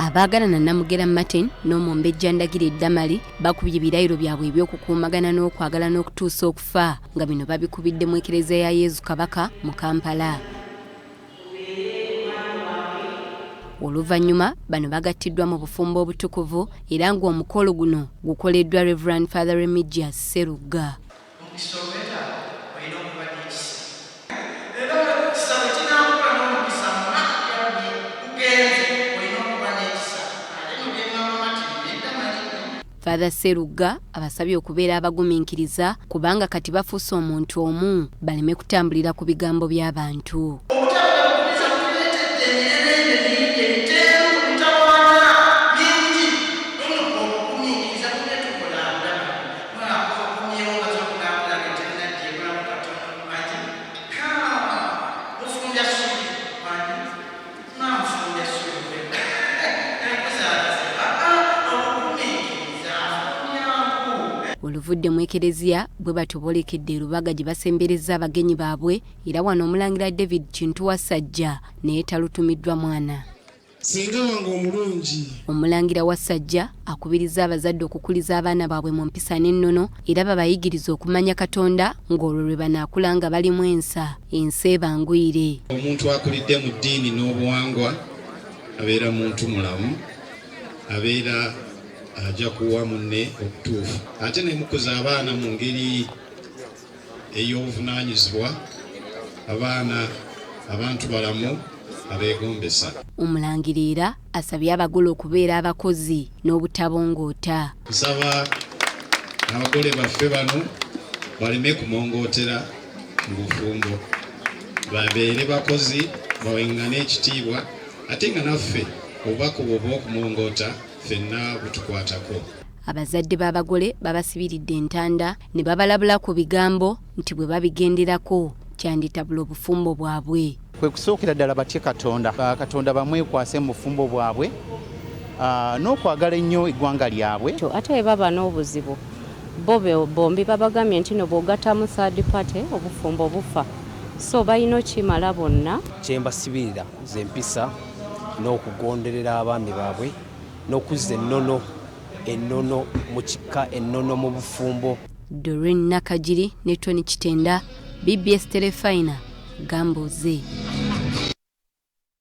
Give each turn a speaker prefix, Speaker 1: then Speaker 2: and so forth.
Speaker 1: Abaagalana Namugera Martin n'Omumbejja Ndagira Eddamali bakubye ebirayiro byabwe eby'okukuumagana n'okwagala n'okutuusa okufa nga bino babikubidde mu Ekereziya ya Yezu Kabaka mu Kampala. Oluvannyuma bano bagattiddwa mu bufumbo obutukuvu era ng'omukolo guno gukoleddwa Reverend Father Remigius Sserugga. Father Sserugga abasabye okubeera abagumiikiriza kubanga kati bafuuse omuntu omu baleme kutambulira ku bigambo by'abantu. Oluvudde mu Ekereziya bwe batubolekedde Lubaga gye basembereza abagenyi baabwe era wano Omulangira David Kintu Wasajja naye talutumiddwa mwana.
Speaker 2: Singa wange omulungi.
Speaker 1: Omulangira Wasajja akubiriza abazadde okukuliza abaana baabwe mu mpisa n'ennono era babayigiriza okumanya Katonda ng'olwo lwe banaakula nga balimu ensa ebangwire.
Speaker 2: Omuntu akulidde mu ddiini n'obuwangwa abeera muntu mulamu, abeera ajja kuwa munne okutuufu ate ne mukuza abaana mu ngeri ey'obuvunaanyizibwa abaana abantu balamu abeegombesa.
Speaker 1: Omulangira asabye abagole okubeera abakozi n'obutabongoota.
Speaker 2: Nsaba abagole baffe bano baleme kumongootera mu bufumbo, babeere bakozi bawengane ekitiibwa ate nga naffe obubaka obw'okumongoota ffenna butukwatako.
Speaker 1: Abazadde b'abagole babasibiridde entanda ne babalabula ku bigambo nti bwe babigenderako kyanditabula obufumbo bwabwe.
Speaker 3: Kwe kusookera ddala batye Katonda, Katonda bamwekwase mu bufumbo bwabwe n'okwagala ennyo eggwanga lyabwe.
Speaker 4: Ate baba n'obuzibu bo bombi babagambye nti no bw'ogattamu third party obufumbo bufa, so balina okimala bonna.
Speaker 5: Kye mbasibirira ze mpisa n'okugonderera abaami baabwe n'okuzza ennono mu kika, ennono mu bufumbo.
Speaker 1: Doreen Nakajiri ne Tony Kitenda, BBS Telefina, Gamboze.